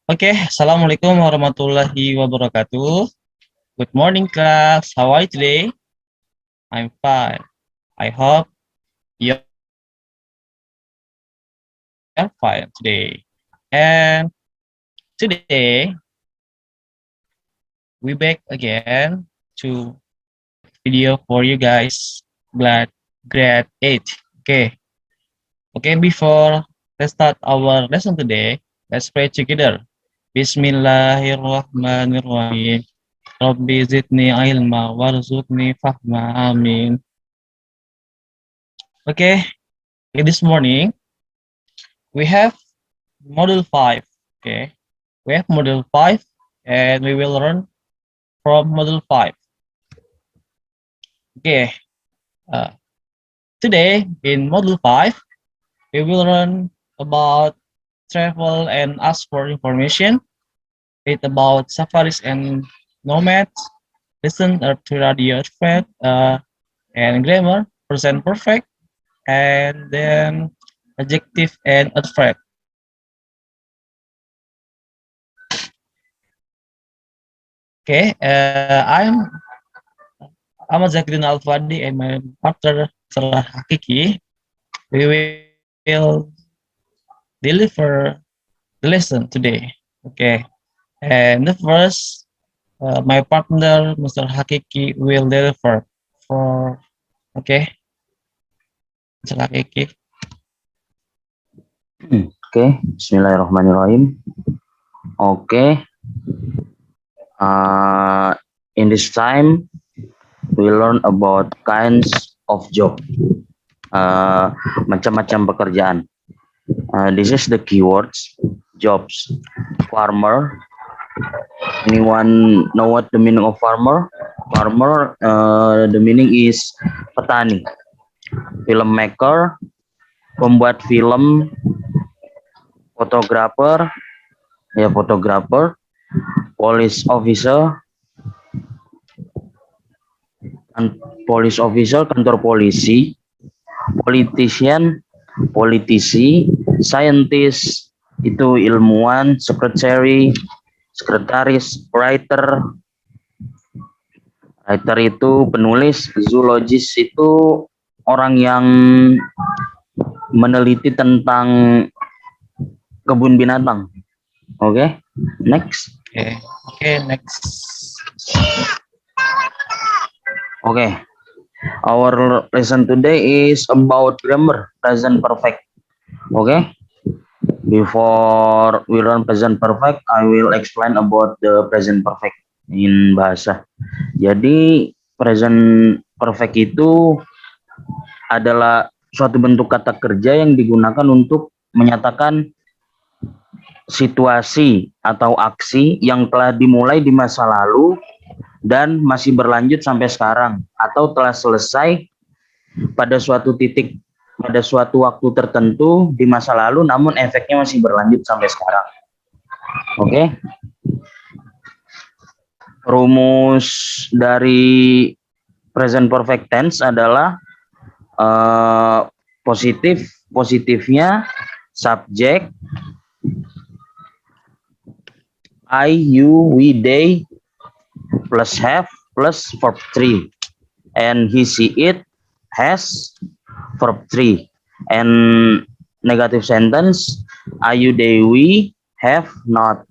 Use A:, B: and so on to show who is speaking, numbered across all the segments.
A: Oke, Assalamualaikum warahmatullahi wabarakatuh. Good morning, class. How are you today? I'm fine. I hope you're fine today. And today, we back again to video for you guys. Glad grade 8. Okay. Okay, before let's start our lesson today, let's pray together. Bismillahirrahmanirrahim. Rabbi zidni ilma warzuqni fahma. Amin. Okay, this morning we have model 5. Okay, we have model 5 and we will learn from model 5. Okay, uh, today in model 5 we will learn about travel and ask for information. Read about safaris and nomads. Listen to radio thread and grammar, present perfect, and then adjective and adverb. Okay, I'm Zakrin Alfadi and my partner Salah Hakiki. We will deliver the lesson today. Okay, and the first, my partner Mr. Hakiki will deliver for. Okay, Mr. Hakiki.
B: Bismillahirrahmanirrahim. Okay, in this time we learn about kinds of job, macam-macam pekerjaan. This is the keywords: jobs, farmer. Anyone know what the meaning of farmer? Farmer, the meaning is petani. Filmmaker, pembuat film. Photographer, ya photographer. Police officer, police officer, kantor polisi. Politician, politisi. Scientist, itu ilmuwan. Secretary, sekretaris. Writer, writer itu penulis. Zoologist itu orang yang meneliti tentang kebun binatang. Okay, next.
A: Okay, next.
B: Okay, our lesson today is about grammar, present perfect. Okay, before we learn present perfect, I will explain about the present perfect in bahasa. Jadi present perfect itu adalah suatu bentuk kata kerja yang digunakan untuk menyatakan situasi atau aksi yang telah dimulai di masa lalu dan masih berlanjut sampai sekarang, atau telah selesai pada suatu titik, pada suatu waktu tertentu di masa lalu, namun efeknya masih berlanjut sampai sekarang. Oke, rumus dari present perfect tense adalah positifnya subjek I, you, we, they plus have plus verb 3, and he, she, it has verb 3, and negative sentence I, you, they, we have not,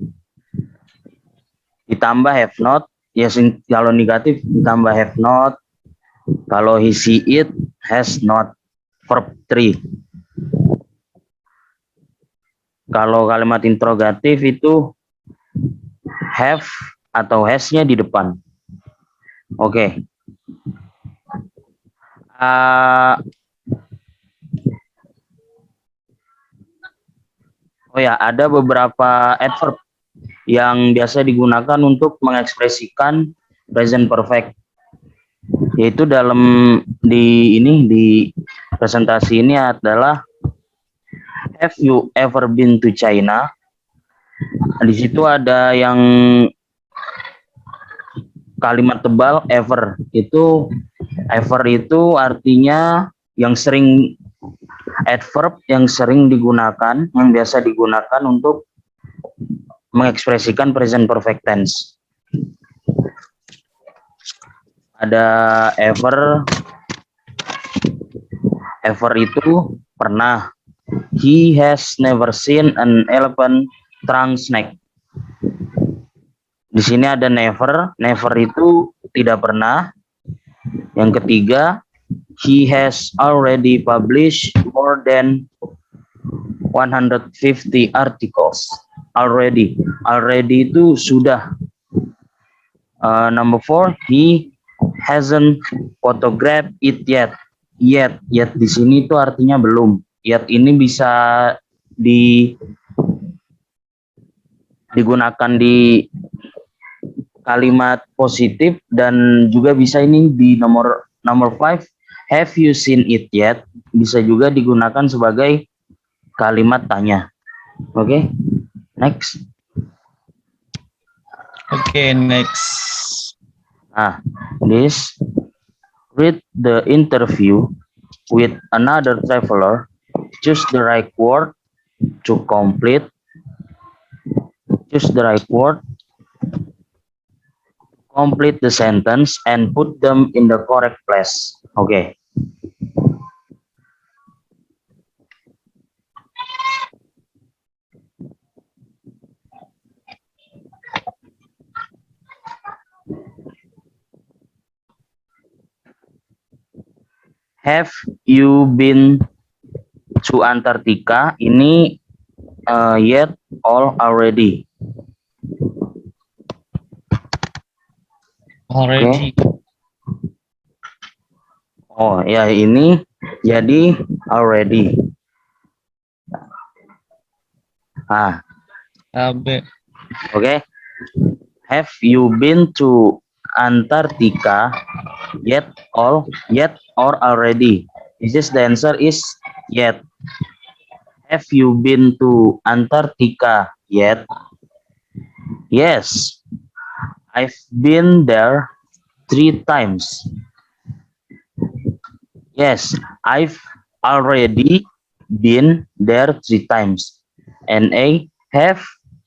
B: ditambah have not. Ya, kalau negatif ditambah have not, kalau he, she, it has not, verb 3. Kalau kalimat interrogatif itu have atau has-nya di depan. Oke. Oh ya, ada beberapa adverb yang biasa digunakan untuk mengekspresikan present perfect. Yaitu di presentasi ini adalah have you ever been to China? Di situ ada yang kalimat tebal ever. Ever itu artinya yang sering, adverb yang sering digunakan, yang biasa digunakan untuk mengekspresikan present perfect tense. Ada ever, ever itu pernah. He has never seen an elephant trunk snake. Di sini ada never, never itu tidak pernah. Yang ketiga, he has already published more than 150 articles. Already itu sudah. Number 4, he hasn't photographed it yet. Yet di sini itu artinya belum. Yet ini bisa digunakan di kalimat positif dan juga bisa ini di nomor 5, have you seen it yet, bisa juga digunakan sebagai kalimat tanya. Oke, next.
A: Okay, next.
B: This read the interview with another traveler, choose the right word to complete, complete the sentence and put them in the correct place. Okay. Have you been to Antarctica? Ini yet or already?
A: Already.
B: Okay. Oh ya, ini jadi already. Okay. Have you been to Antarctica yet or already? This is the answer is yet. Have you been to Antarctica yet? Yes, I've been there 3 times. Yes, I've already been there 3 times. And A, have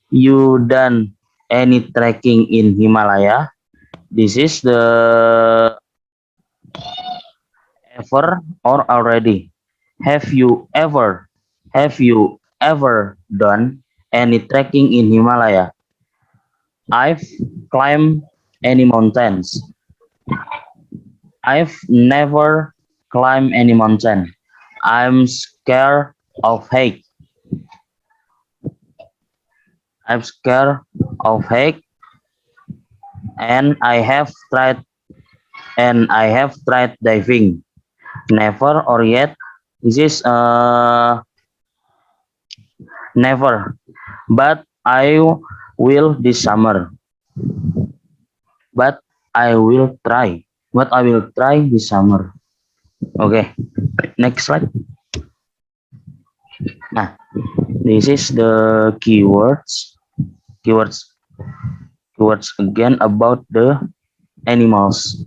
B: you done any trekking in Himalaya? This is the ever or already. Have you ever done any trekking in Himalaya? I've climbed any mountains. I've never climbed any mountain. I'm scared of height. I'm scared of height, and I have tried diving. Never or yet. This is never, but I will this summer. But I will try this summer. Okay, next slide. Nah, this is the keywords again about the animals.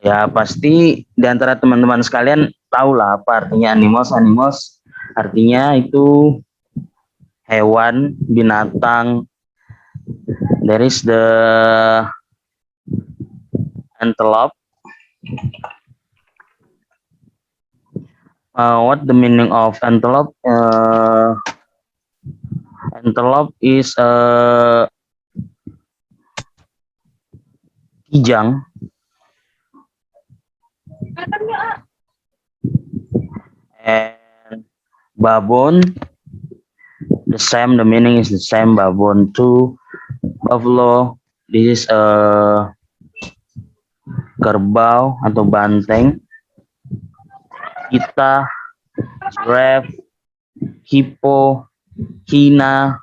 B: Ya, pasti di antara teman-teman sekalian tahu lah apa artinya animals. Artinya itu hewan, binatang. There is the antelope. What the meaning of antelope? Antelope is kijang. And baboon, the same. The meaning is the same. Baboon too. Buffalo, this is kerbau atau banteng. Kita, giraffe, hippo, hyena,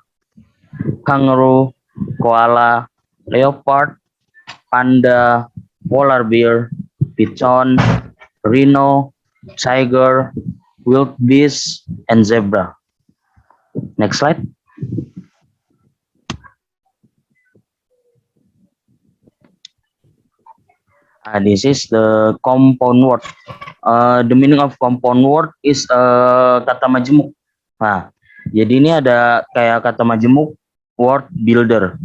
B: kangaroo, koala, leopard, panda, polar bear, pigeon, rhino, tiger, wildebeest, and zebra. Next slide. This is the compound word. The meaning of compound word is kata majemuk. Nah, jadi ini ada kayak kata majemuk word builder.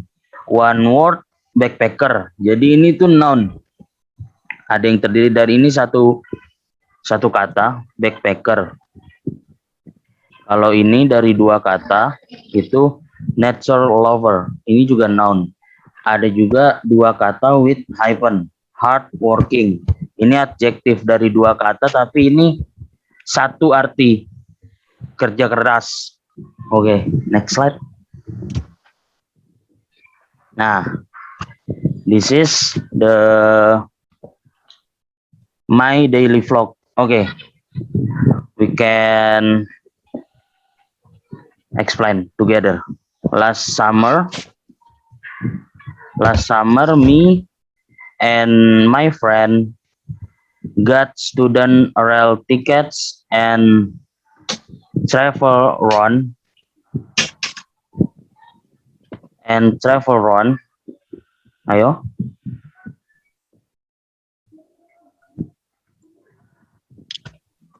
B: One word backpacker. Jadi ini tuh noun. Ada yang terdiri dari ini satu kata backpacker. Kalau ini dari dua kata itu nature lover. Ini juga noun. Ada juga dua kata with hyphen, hard working. Ini adjektif dari dua kata tapi ini satu arti, kerja keras. Oke, next slide. Nah, this is the my daily vlog. Oke, we can explain together. Last summer, me and my friend got student rail tickets and travel run ayo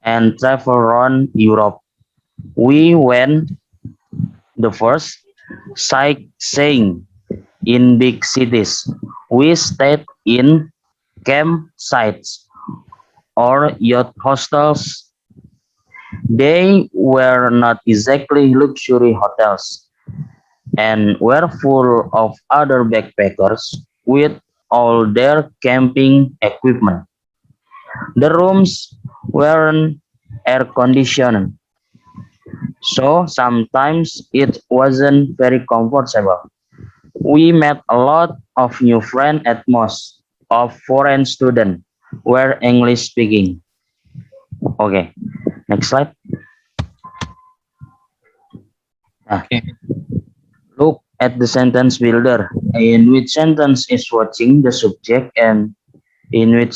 B: and travel around Europe. We went the first sightseeing in big cities. We stayed in campsites or yacht hostels. They were not exactly luxury hotels and were full of other backpackers with all their camping equipment. The rooms weren't air conditioned, so sometimes it wasn't very comfortable. We met a lot of new friends at most of foreign students were English speaking. Okay, next slide.
A: Okay.
B: Look at the sentence builder. In which sentence is watching the subject and in which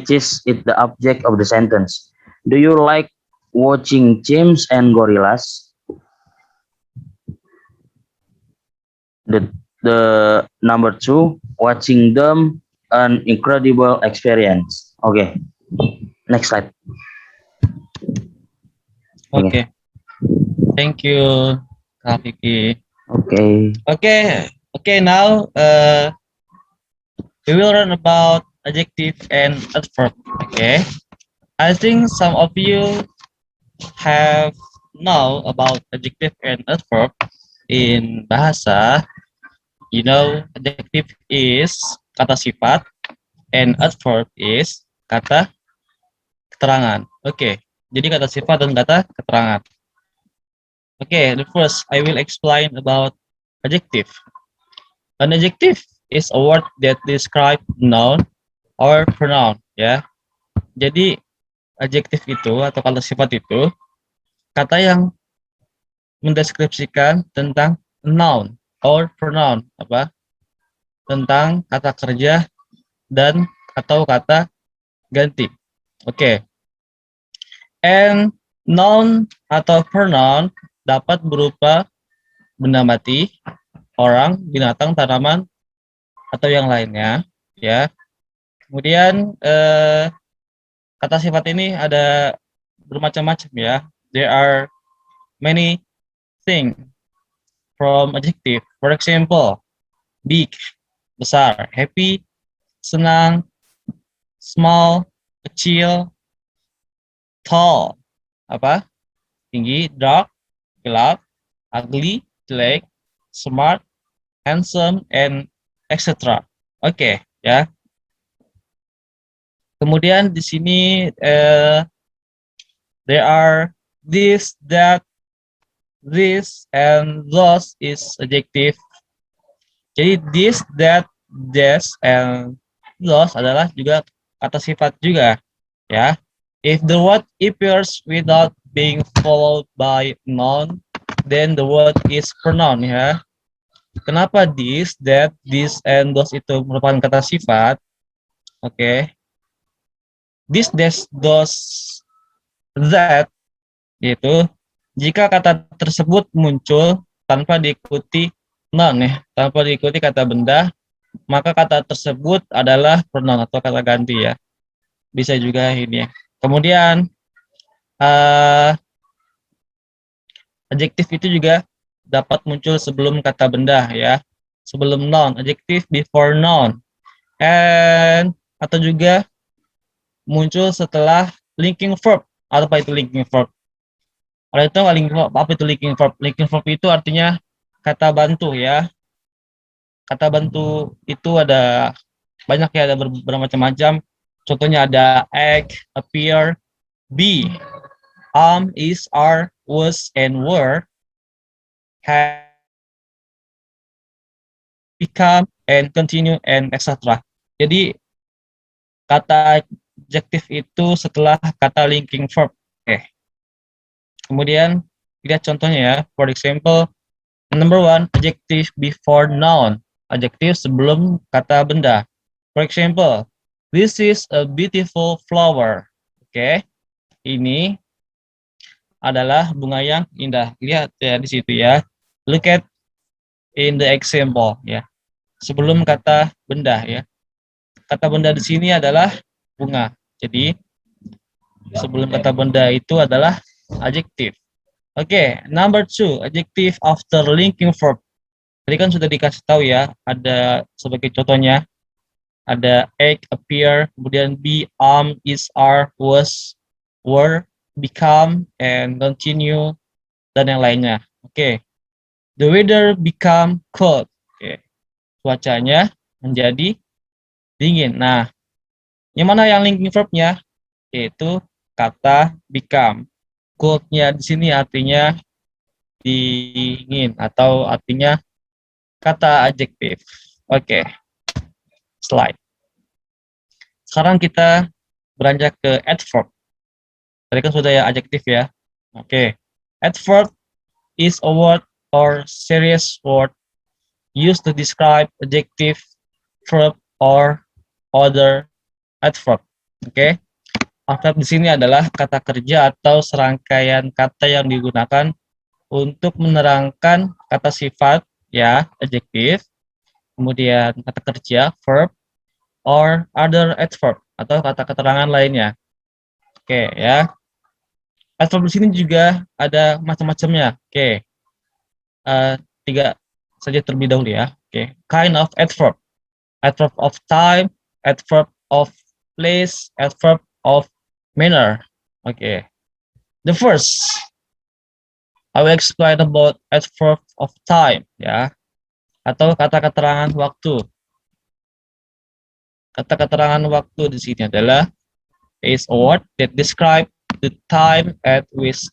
B: is it the object of the sentence. Do you like watching chimps and gorillas? The number two, watching them an incredible experience. Okay, next slide.
A: Okay. Thank you, Kak Vicky.
B: Okay.
A: Okay. Now, we will learn about adjective and adverb. Okay. I think some of you have know about adjective and adverb in bahasa. You know, adjective is kata sifat and adverb is kata keterangan. Okay. Jadi kata sifat dan kata keterangan. Okay, the first I will explain about adjective. An adjective is a word that describe noun or pronoun, ya. Jadi adjektif itu atau kata sifat itu kata yang mendeskripsikan tentang noun or pronoun, apa? Tentang kata kerja dan atau kata ganti. Oke. And noun atau pronoun dapat berupa benda mati, orang, binatang, tanaman, atau yang lainnya, ya. Kemudian kata sifat ini ada bermacam-macam, ya. There are many things from adjective. For example, big, besar, happy, senang, small, kecil, tall, apa? Tinggi, dark, gelap, ugly, jelek, smart, handsome, and etc. Oke, ya. Kemudian di sini there are this, that, this, and those is adjective. Jadi this, that, this, and those adalah juga kata sifat juga, ya. If the word appears without being followed by noun, then the word is pronoun, ya. Kenapa this, that, this, and those itu merupakan kata sifat? Oke. This, that, those, that, yaitu jika kata tersebut muncul tanpa diikuti noun, ya, tanpa diikuti kata benda, maka kata tersebut adalah pronoun atau kata ganti, ya. Bisa juga ini, ya. Kemudian adjektif itu juga dapat muncul sebelum kata benda ya, sebelum noun, adjective before noun, and atau juga muncul setelah linking verb. Apa itu linking verb? Kalau itu linking verb, apa itu linking verb? Linking verb itu artinya kata bantu ya. Kata bantu itu ada banyak ya, ada bermacam-macam. Contohnya ada act, appear, be, is, are, was, and were, have, become, and continue, and etc. Jadi kata adjective itu setelah kata linking verb. Oke. Kemudian lihat contohnya ya. For example, number one, adjective before noun. Adjektif sebelum kata benda. For example, this is a beautiful flower. Oke. Ini adalah bunga yang indah. Lihat ya di situ ya. Look at in the example ya. Sebelum kata benda ya. Kata benda di sini adalah bunga. Jadi sebelum kata benda itu adalah adjektif. Oke, number two, adjective after linking verb. Tadi kan sudah dikasih tahu ya, ada sebagai contohnya, ada act, appear, kemudian be, is, are, was, were, become, and continue, dan yang lainnya. Oke, the weather become cold. Oke, cuacanya menjadi dingin. Nah, yang mana yang linking verbnya? Yaitu kata become. Cold-nya di sini artinya dingin atau artinya kata adjektif. Oke, slide. Sekarang kita beranjak ke adverb. Tadi kan sudah ya adjektif ya. Oke, adverb is a word or series word used to describe adjective, verb, or other adverb. Oke, adverb di sini adalah kata kerja atau serangkaian kata yang digunakan untuk menerangkan kata sifat ya, adjektif, kemudian kata kerja, verb, or other adverb atau kata keterangan lainnya. Oke ya. Adverb di sini juga ada macam-macamnya. Oke. Tiga saja terlebih dahulu ya. Oke. Kind of adverb. Adverb of time, adverb of place, adverb of manner. Oke. The first, I will explain about adverb of time ya, atau kata keterangan waktu. Kata keterangan waktu di sini adalah is a word that describe the time at which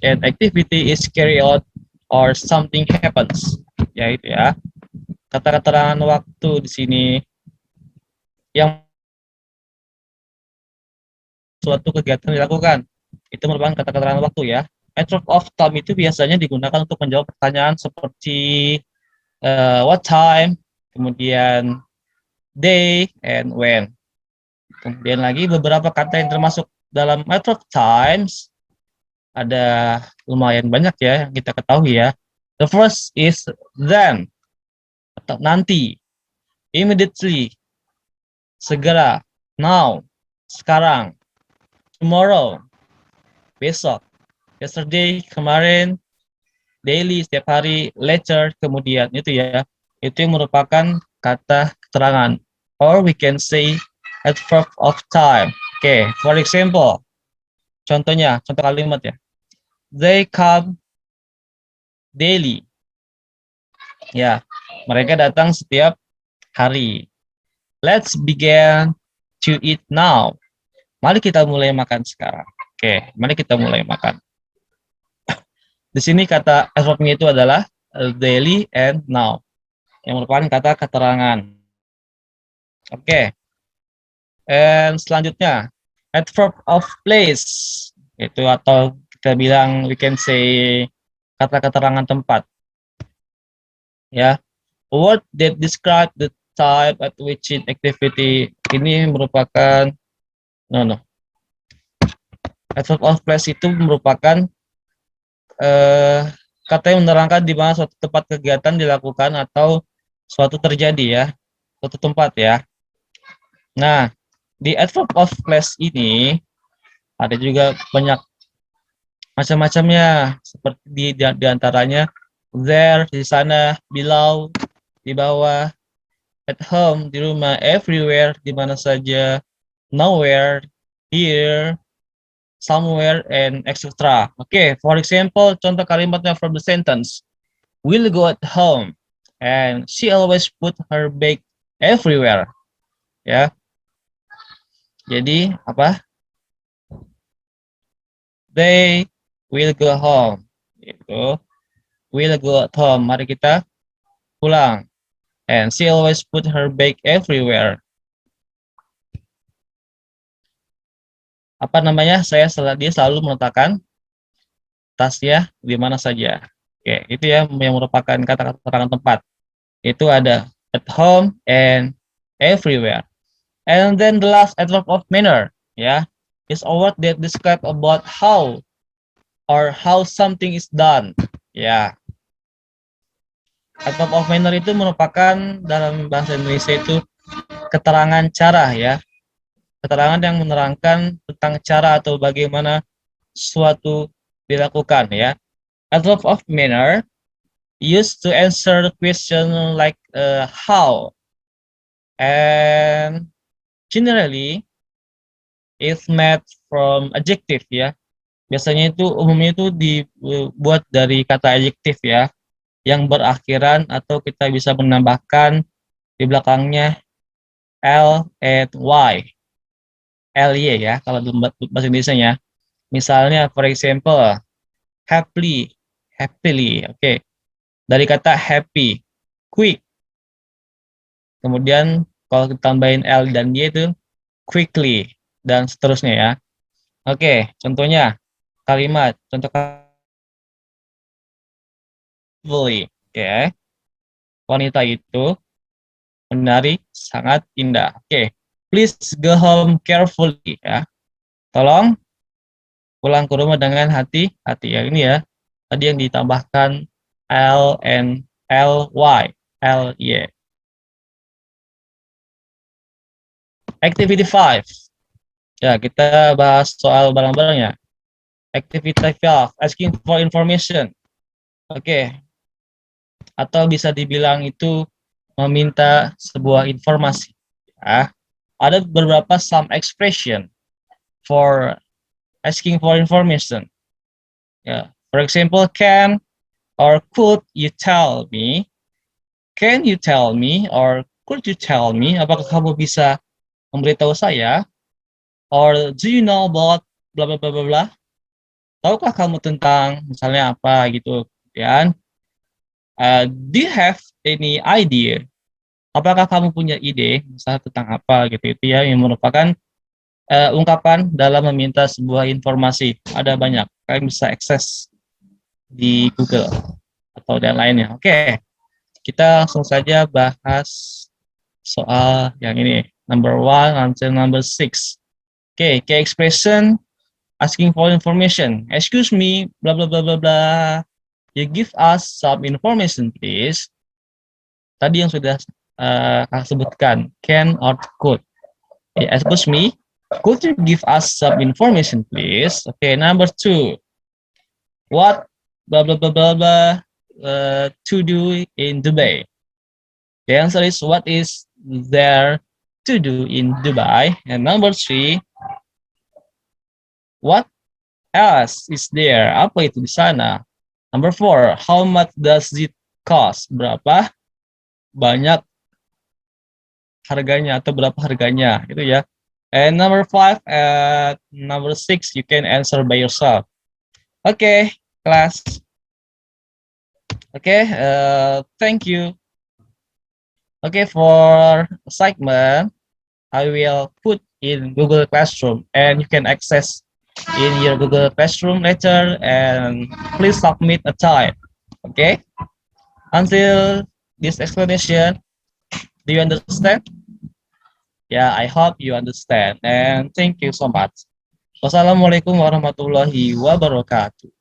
A: an activity is carried out or something happens. Ya itu ya. Kata keterangan waktu di sini yang suatu kegiatan dilakukan. Itu merupakan kata keterangan waktu ya. Adverb of time itu biasanya digunakan untuk menjawab pertanyaan seperti what time, kemudian day, and when. Kemudian lagi beberapa kata yang termasuk dalam adverb times ada lumayan banyak ya yang kita ketahui ya. The first is then atau nanti, immediately, segera, now, sekarang, tomorrow, besok, yesterday, kemarin, daily, setiap hari, later, kemudian. Itu ya, itu yang merupakan kata keterangan. Or we can say adverb of time. Oke, for example, contohnya, contoh kalimat ya. They come daily. Ya, mereka datang setiap hari. Let's begin to eat now. Mari kita mulai makan sekarang. Oke, mari kita mulai makan. Di sini kata adverbnya itu adalah daily and now, yang merupakan kata keterangan. Oke. And selanjutnya, adverb of place. Itu atau kita bilang we can say kata keterangan tempat. Ya. A word that describe the type at which an activity ini merupakan adverb of place itu merupakan kata yang menerangkan di mana suatu tempat kegiatan dilakukan atau suatu terjadi ya, suatu tempat ya. Nah, di adverb of place ini ada juga banyak macam-macamnya, seperti di antaranya there, di sana, below, di bawah, at home, di rumah, everywhere, di mana saja, nowhere, here, somewhere, and etc. Okay, for example, contoh kalimatnya from the sentence. We'll go at home, and she always put her bag everywhere. Ya, jadi apa? They will go home. Itu. We'll go at home. Mari kita pulang. And she always put her bag everywhere. Apa namanya? Dia selalu meletakkan tasnya di mana saja. Oke, itu ya yang merupakan kata-kata tempat. Itu ada at home and everywhere. And then the last adverb of manner, ya, is a word that describe about how or how something is done. Ya, adverb of manner itu merupakan dalam bahasa Indonesia itu keterangan cara, ya, keterangan yang menerangkan tentang cara atau bagaimana suatu dilakukan, ya. Adverb of manner used to answer the question like how, and generally it's made from adjective, ya. Biasanya itu umumnya itu dibuat dari kata adjektif, ya, yang berakhiran atau kita bisa menambahkan di belakangnya l and y, ly, ya, kalau dalam bahasa Indonesia-nya. Misalnya, for example, happily, happily, oke. Dari kata happy, quick. Kemudian kalau kita tambahin l dan y itu quickly, dan seterusnya, ya. Oke, contohnya kalimat, contoh lovely, oke. Wanita itu menari sangat indah. Oke, please go home carefully, ya. Tolong pulang ke rumah dengan hati-hati, ya. Ini ya, tadi yang ditambahkan L and ly, ly. Activity 5. Ya, kita bahas soal barang-barangnya. Activity 5, asking for information. Oke. Atau bisa dibilang itu meminta sebuah informasi. Ya. Ada beberapa some expression for asking for information. Ya. For example, can or could you tell me? Can you tell me or could you tell me? Apakah kamu bisa memberitahu saya? Or do you know about bla bla bla bla bla? Tahukah kamu tentang misalnya apa gitu, ya? Do you have any idea? Apakah kamu punya ide misalnya tentang apa gitu, itu ya yang merupakan ungkapan dalam meminta sebuah informasi. Ada banyak, kalian bisa akses di Google atau dan lainnya. Oke, kita langsung saja bahas soal yang ini, number 1 until number 6. Oke, key expression asking for information. Excuse me, blah blah blah blah blah. You give us some information, please. Tadi yang sudah kakak sebutkan, can or could. Excuse me, could you give us some information, please? Okay, number 2. What blah blah blah blah blah to do in Dubai? The answer is what is there to do in Dubai? And number 3, what else is there? Apa itu di sana? Number 4, how much does it cost? Berapa banyak harganya atau berapa harganya, gitu ya. And number 5 and number 6 you can answer by yourself. Okay, class. Okay, thank you. Okay, for assignment, I will put in Google Classroom and you can access in your Google Classroom later and please submit a time. Okay, until this explanation, do you understand? Yeah, I hope you understand and thank you so much. Wassalamualaikum warahmatullahi wabarakatuh.